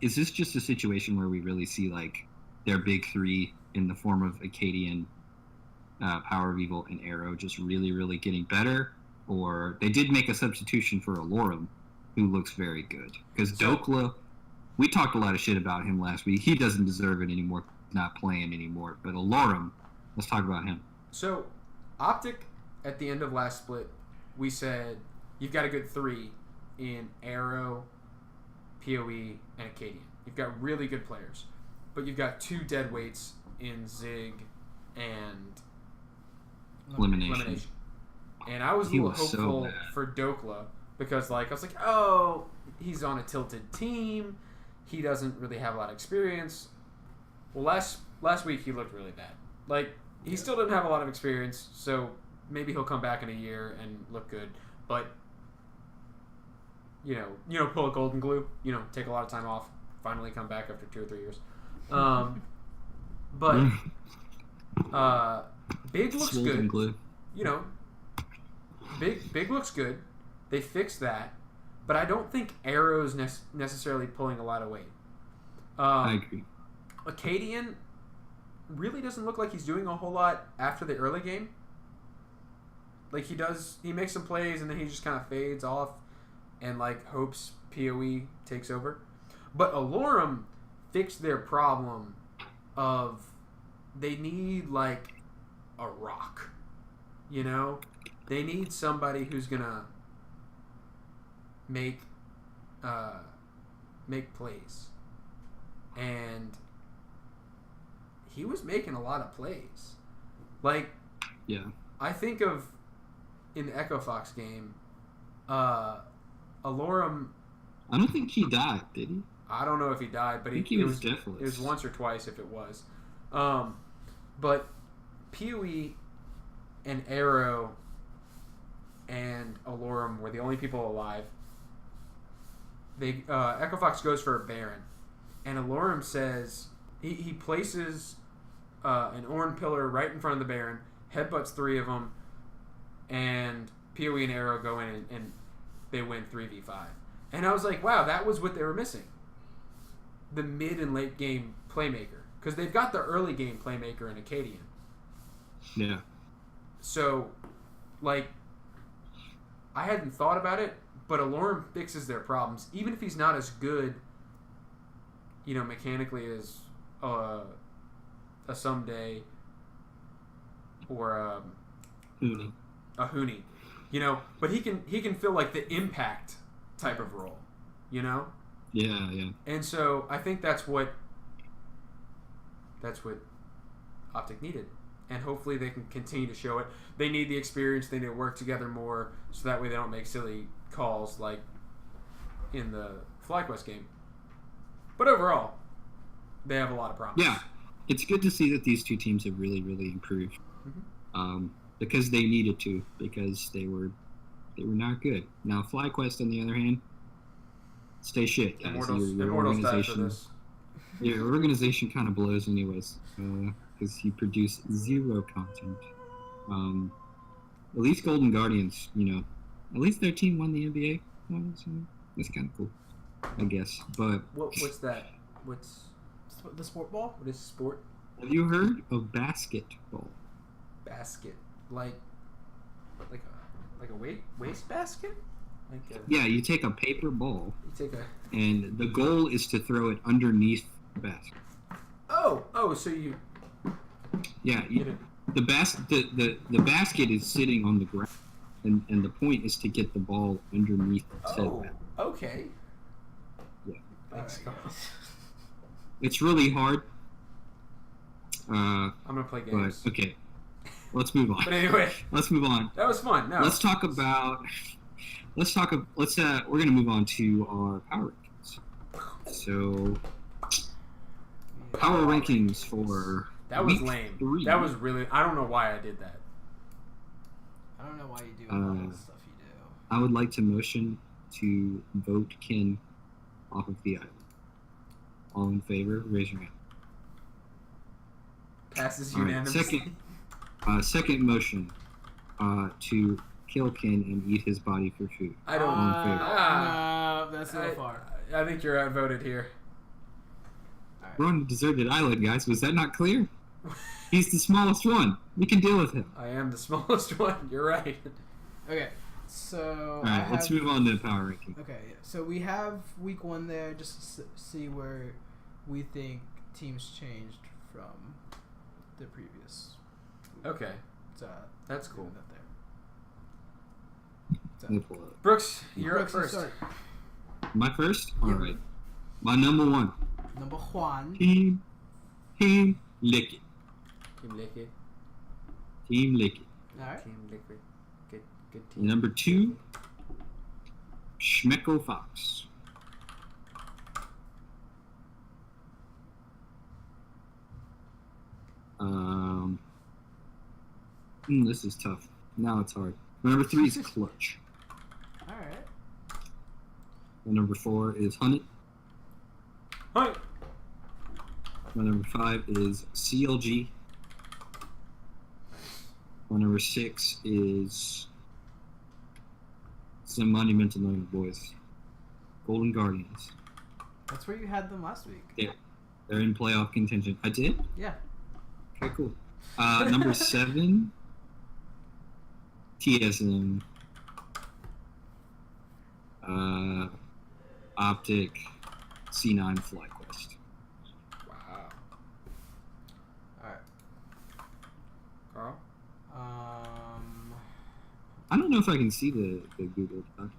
is this just a situation where we really see like their big 3 in the form of Acadian, Power of Evil, and Arrow just really, really getting better? or they did make a substitution for Alorum, who looks very good. Because Dokla, we talked a lot of shit about him last week. He doesn't deserve it anymore. He's not playing anymore. But Alorum, let's talk about him. So, Optic, at the end of last split, we said you've got a good 3 in Arrow, PoE, and Acadian. You've got really good players. But you've got 2 dead weights in Zig and Elimination. And I was a little hopeful for Dokla because, like, I was like, oh, he's on a tilted team. He doesn't really have a lot of experience. Well, last week he looked really bad. Like, he still doesn't have a lot of experience, so maybe he'll come back in a year and look good. But, you know, pull a golden glue. You know, take a lot of time off. Finally come back after 2 or 3 years. But Big looks good. Glue. You know, Big looks good. They fixed that, but I don't think Arrow's necessarily pulling a lot of weight. I agree. Acadian really doesn't look like he's doing a whole lot after the early game. Like he makes some plays and then he just kind of fades off and like hopes PoE takes over. But Alorum fixed their problem of they need like a rock, you know? They need somebody who's gonna make plays, and he was making a lot of plays. Like, yeah, I think of in the Echo Fox game, Alorum. I don't think he died, did he? I don't know if he died, but I think he was deathless. It was once or twice if it was. But PoE and Arrow and Alorum were the only people alive. Echo Fox goes for a Baron, and Alorum says he places an Ornn Pillar right in front of the Baron, headbutts 3 of them, and PoE and Arrow go in and they win 3v5. And I was like, wow, that was what they were missing. The mid and late game playmaker. Because they've got the early game playmaker in Acadian. Yeah. So, like, I hadn't thought about it, but Alorum fixes their problems. Even if he's not as good, you know, mechanically as a Someday or a Huni. You know, but he can fill, like, the impact type of role, you know? Yeah, yeah. And so I think that's what Optic needed. And hopefully they can continue to show it. They need the experience. They need to work together more so that way they don't make silly calls like in the FlyQuest game. But overall, they have a lot of promise. Yeah. It's good to see that these two teams have really, really improved. Because they needed to, because they were not good. Now, FlyQuest, on the other hand, stay shit, guys. Your organization, your organization kind of blows anyways, because you produce 0 content. At least Golden Guardians, you know, at least their team won the NBA. So that's kind of cool, I guess. But what's that? What's the sport ball? What is sport? Have you heard of basketball? Basket, like a waste basket. Yeah, you take a paper ball. And the goal is to throw it underneath the basket. Oh, so you. Yeah, the basket is sitting on the ground, and the point is to get the ball underneath said basket. Okay. Yeah. Thanks, right. It's really hard. I'm gonna play games. But, okay, let's move on. But anyway, let's move on. That was fun. No. Let's talk about. We're gonna move on to our power rankings. So, power rankings for. That was lame. 3. That was really. I don't know why I did that. I don't know why you do all the stuff you do. I would like to motion to vote Ken off of the island. All in favor, raise your hand. Passes All right, unanimously. second motion to kill Ken and eat his body for food. I don't. All in favor. No, that's so far. I think you're outvoted here. We're on a deserted island, guys. Was that not clear? He's the smallest one. We can deal with him. I am the smallest one. You're right. Okay. So All right, let's move on to the power ranking. Okay, yeah. So we have week 1 there, just to see where we think teams changed from the previous. Okay. So That's cool. That there. Let me pull it up. Brooks, you're up Brooks, first. My first? All Yeah. right. My number 1. Number Juan. Team Liquid. Team Liquid. Team Liquid. All right. Team Liquid. Good team. Number 2, Schmecko Fox. This is tough. Now it's hard. My number 3 is Clutch. All right. My number 4 is Hunted. Hi. My number 5 is CLG. My number 6 is some monumental name boys. Golden Guardians. That's where you had them last week. Yeah. They're in playoff contention. I did? Yeah. Okay, cool. Number 7, TSM. Optic, C9 FlyQuest. Wow. All right. Carl? I don't know if I can see the Google Doc.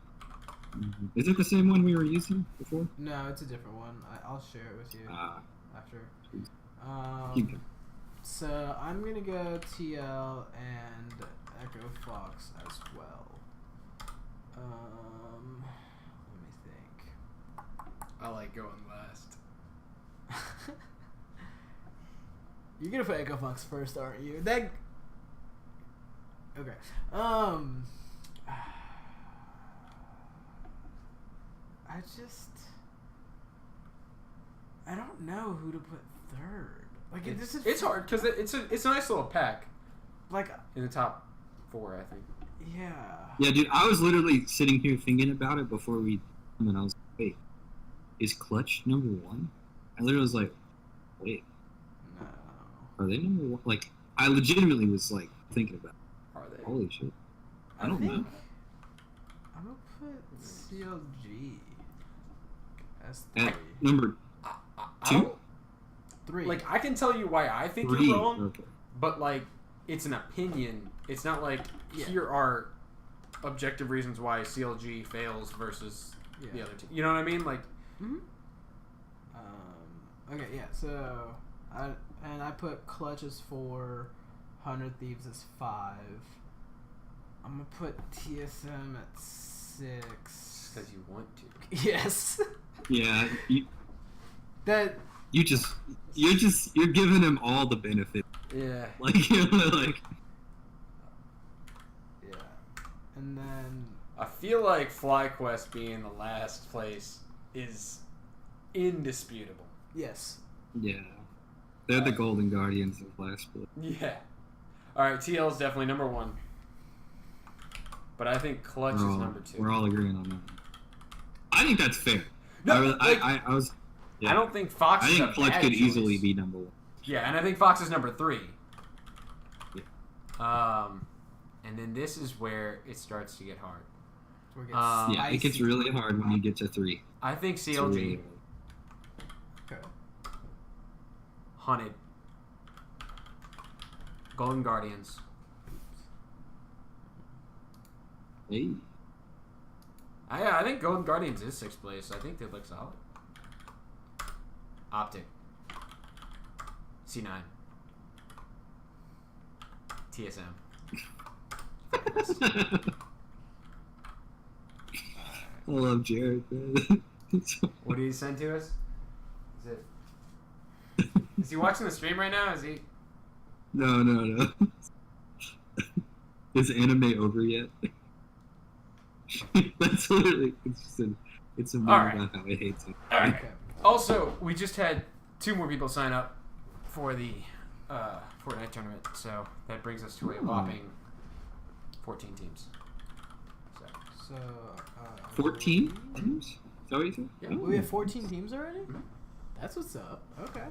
Is it the same one we were using before? No, it's a different one. I'll share it with you after. Keep going. So I'm gonna go TL and Echo Fox as well. Let me think. I like going last. You're gonna put Echo Fox first, aren't you? That. Okay. I don't know who to put third. Like It's hard because it's a nice little pack like in the top 4, I think. yeah. Yeah, dude, I was literally sitting here thinking about it before we, and I was like, wait, is Clutch number 1? I literally was like, wait, No. are they number 1? Like, I legitimately was like thinking about it. Are they? Holy shit. I don't know. I'm gonna put CLG as At 3. number I 2? don't- 3. Like, I can tell you why I think 3. you're wrong, Okay. but, like, it's an opinion. It's not like, Yeah. here are objective reasons why CLG fails versus the other team. You know what I mean? Like, Mhm. Okay, yeah. So I put Clutch as 4, 100 Thieves as 5. I'm gonna put TSM at 6. because you want to. Yes. Yeah, That. you're giving him all the benefit. Yeah. Like, you know, like, Yeah. And then. I feel like FlyQuest being the last place is indisputable. Yes. yeah. They're the Golden Guardians of last split. Yeah. All right, TL is definitely number 1. But I think Clutch is number 2. We're all agreeing on that. I think that's fair. No, I was. Yeah. I don't think Fox I is think a Clutch bad could choice. easily be number 1. Yeah, and I think Fox is number 3. Yeah. And then this is where it starts to get hard. Where it Yeah, it gets really hard when you get to 3. I think It's CLG, really hard. Okay. Hunted, Golden Guardians, Hey. I think Golden Guardians is 6th place. I think they look solid. Optic, C9, TSM. I love Jared, man. What did he send to us? Is it? Is he watching the stream right now? Is he? No. Is anime over yet? That's literally, it's a meme All right. about how I hate it. All right. Okay. Also, we just had 2 more people sign up for the Fortnite tournament, so that brings us to a whopping 14 teams. So. 14 teams? Is that what you said? Yeah. Oh. We have 14 teams already? That's what's up. Okay.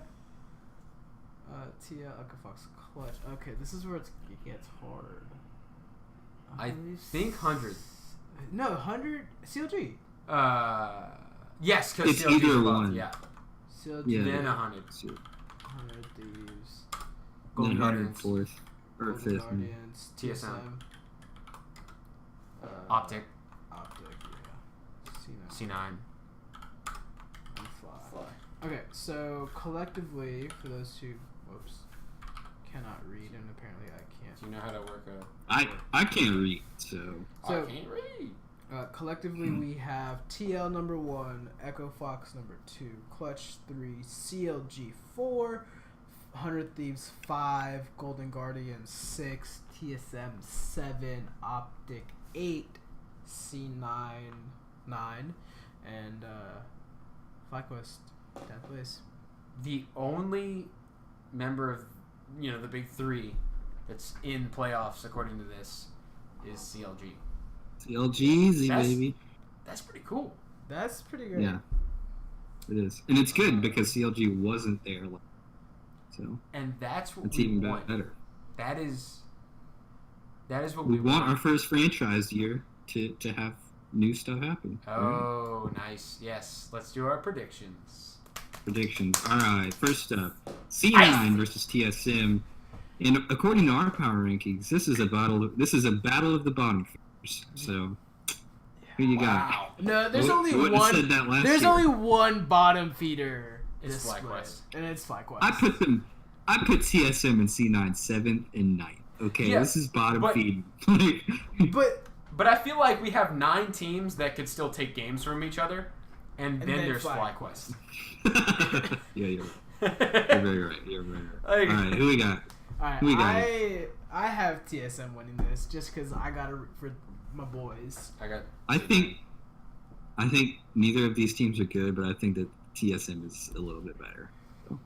Tia, Echo Fox, Clutch. Okay, this is where it gets hard. I think 100. No, 100 CLG. Yes, because It's CLG is either above, one. yeah. CLG. Yeah. Then 100. 100 Thieves. Golden Then Guardians. 104th or Golden 5th. Guardians. TSM. Uh, Optic. Optic, yeah. C9. And Fly. Okay, so collectively, for those who, cannot read, and apparently I can't. Do you know how to work a... I can't read, so... I can't read. Collectively, we have TL number 1, Echo Fox number 2, Clutch 3, CLG 4, 100 Thieves 5, Golden Guardians 6, TSM 7, Optic 8, C9 9, and FlyQuest 10th place. The only member of, the big three that's in playoffs, according to this, is CLG. CLG's, baby. That's pretty cool. That's pretty good. Yeah. It is. And it's good because CLG wasn't there. So And that's what it's we even want. better. That is what We want our first franchise year to have new stuff happen. Oh, nice. Yes. Let's do our predictions. Predictions. All right. First up, C9 versus TSM. And according to our power rankings, this is a battle. This is a battle of the bottom feeders. So, who you got? No, there's Who only wouldn't have one. said that last There's year? only one bottom feeder. It's this FlyQuest. split, and it's FlyQuest. I put TSM and C9 7th and 9th. Okay, Yeah, this is bottom but- feed. But I feel like we have 9 teams that could still take games from each other, and then there's FlyQuest. FlyQuest. Yeah, you're very right. You're very right. Like- All right, who we got? Alright, Who we got? I have TSM winning this just because I got to for my boys. I think neither of these teams are good, but I think that TSM is a little bit better. So.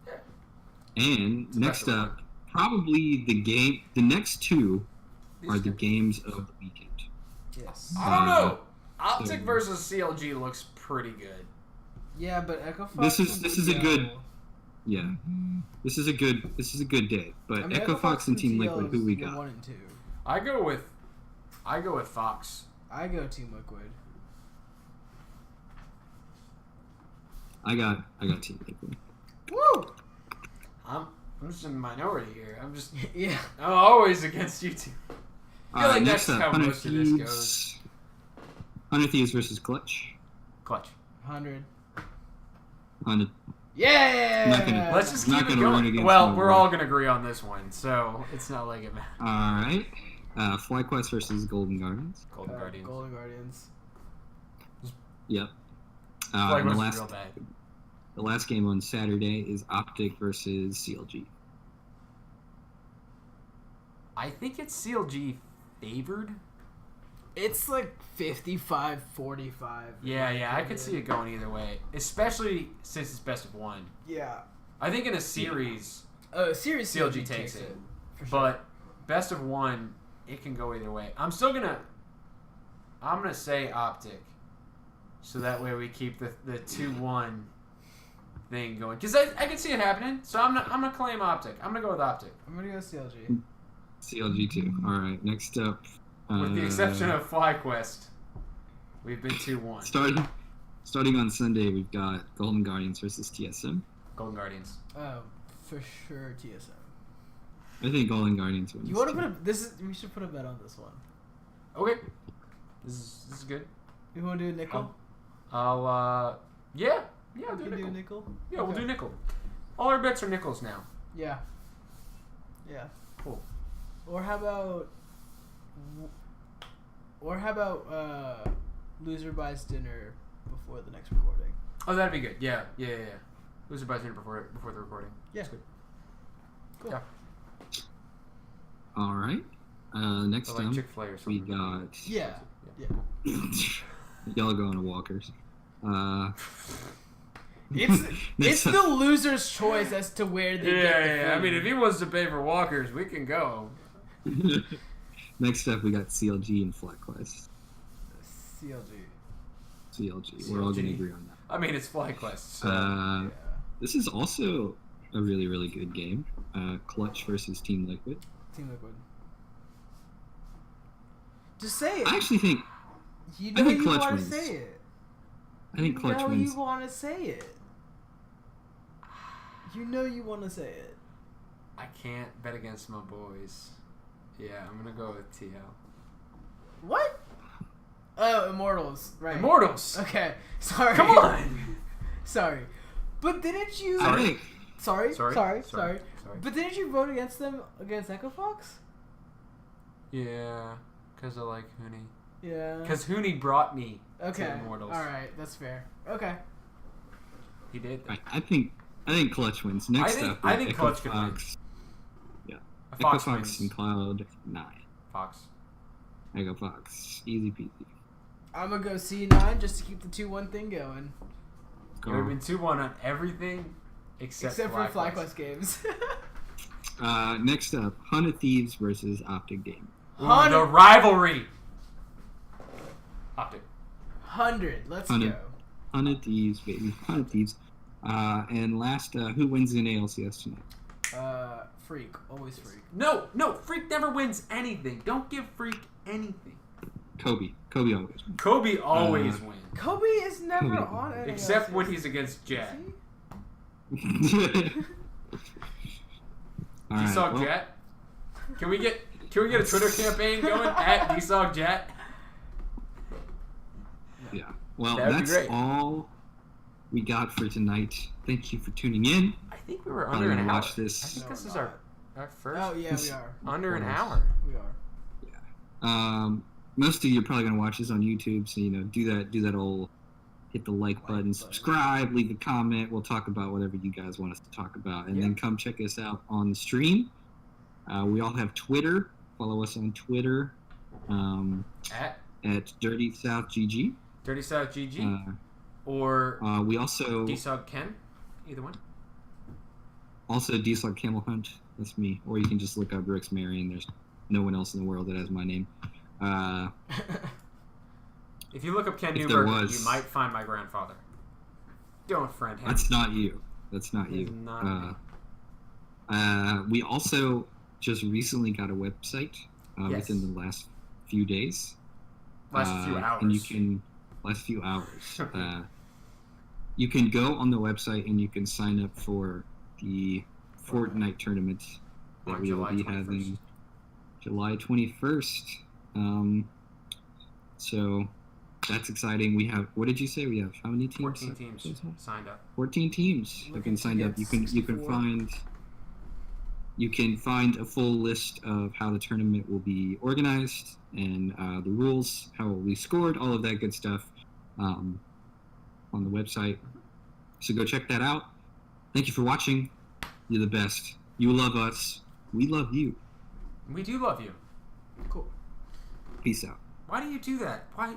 And next up, probably the next two are the games of the weekend. Yes. I don't know. Optic so- versus CLG looks pretty good. Yeah, but Echo Fox. This is a good. Yeah, this is a good day. But Echo Fox and Team Liquid, who we got? 1 and 2. I go with Fox. I go Team Liquid. I got Team Liquid. Woo! I'm just in the minority here. Yeah. I'm always against you two. I feel like next that's up, how 100 most of this Thieves. goes. 100 Thieves versus Clutch. Clutch. 100. 100. Yeah! Not gonna- Let's just Not keep it gonna run going. against Well, them, we're right? all gonna agree on this one, so it's not like it matters. All right. FlyQuest versus Golden Guardians. Golden Guardians. Golden Guardians. Yep. FlyQuest And is real bad. the last game on Saturday is Optic versus CLG. I think it's CLG favored. It's like 55-45. Yeah, I could see it going either way, especially since it's best of 1. Yeah. I think in a series, Series CLG takes it. For sure. but best of 1, it can go either way. I'm gonna say Optic, so that way we keep the 2-1 thing going. Because I can see it happening, so I'm gonna claim Optic. I'm gonna go with Optic, I'm going to go CLG. CLG too. All right. Next up. with the exception of FlyQuest. We've been 2-1. Starting on Sunday, we've got Golden Guardians versus TSM. Golden Guardians. Oh, for sure TSM. I think Golden Guardians wins. You want to put we should put a bet on this one. Okay, this is good. You want to do a nickel? I'll yeah, I'll We do can nickel. do a nickel? Yeah, we'll Okay. do nickel. All our bets are nickels now. Yeah. Yeah. Cool. Or how about loser buys dinner before the next recording? Oh, that'd be good. Yeah. Loser buys dinner before the recording. Yeah. That's good. Cool. Yeah. All right. Next Or like up, Chick-fil-A or we something. got Yeah. y'all going to Walkers. It's Next the up- loser's choice as to where they get the food. I mean, if he wants to pay for walkers, we can go. Next up, we got CLG and FlyQuest. CLG. We're all going to CLG. agree on that. I mean, it's FlyQuest. So. Yeah. This is also a really, really good game. Clutch versus Team Liquid. Team Liquid. Just say it. I actually think You I know think you Clutch want to wins. say it. I think Clutch You know wins. you want to say it. You know you want to say it. I can't bet against my boys. Yeah, I'm gonna go with TL. What? Oh, Immortals. Right. Immortals. Okay. Sorry. Come on. Sorry. But didn't you... I think. Sorry. Sorry. But didn't you vote against them against Echo Fox? Yeah, because I like Hooney. Yeah. Because Hooney brought me Okay. to Immortals. All right. That's fair. Okay. He did. Right, I think Clutch wins. Next up, I we think have Clutch Echo could win. Fox. Yeah. Echo Fox Fox wins. and Cloud 9. Fox. Echo Fox. Easy peasy. I'm going to go C9 just to keep the 2-1 thing going. It would have been 2-1 on everything except for FlyQuest. FlyQuest games. Next up, Hunt of Thieves versus Optic Game. Ooh, the rivalry. Optic. 100. Let's 100. go. Hunt of Thieves, baby. Hunt of Thieves. And last, who wins in ALCS tonight? Freak. Always Freak. No, Freak never wins anything. Don't give Freak anything. Kobe. Kobe always wins. Kobe always wins. Kobe is never Kobe. on it. Except when he's against Jet. DSOG Jet? Can we get a Twitter campaign going at DSOG Jet? Yeah. Well, That'd be that's great. all we got for tonight. Thank you for tuning in. I think we were Probably under an gonna hour. watch this. I think No, this we're is not. our first. Oh, yeah, we are. Under an Of course. hour. We are. Most of you are probably gonna watch this on YouTube, so do that old hit the like button, subscribe, leave a comment. We'll talk about whatever you guys want us to talk about, and then come check us out on the stream. We all have Twitter. Follow us on Twitter at Dirty South GG. Dirty South GG. Or We also DSOG Ken. Either one. Also, DSOG Camel Hunt. That's me. Or you can just look up Rick's Marion. There's no one else in the world that has my name. If you look up Ken If there Newberg, was- you might find my grandfather. Don't friend him. That's not you. That's not He's you. not We also just recently got a website Yes. within the last few days. Last few hours. And you can last few hours. You can go on the website and you can sign up for the Fortnite tournament that On we will July be 21st. having July 21st. So that's exciting. We have, what did you say? We have how many teams? 14 teams signed up. 14 teams have been signed up. You can 64. find a full list of how the tournament will be organized and the rules, how it will be scored, all of that good stuff on the website. So go check that out. Thank you for watching. You're the best. You love us. We love you. We do love you. Cool. Peace out. Why do you do that? Why?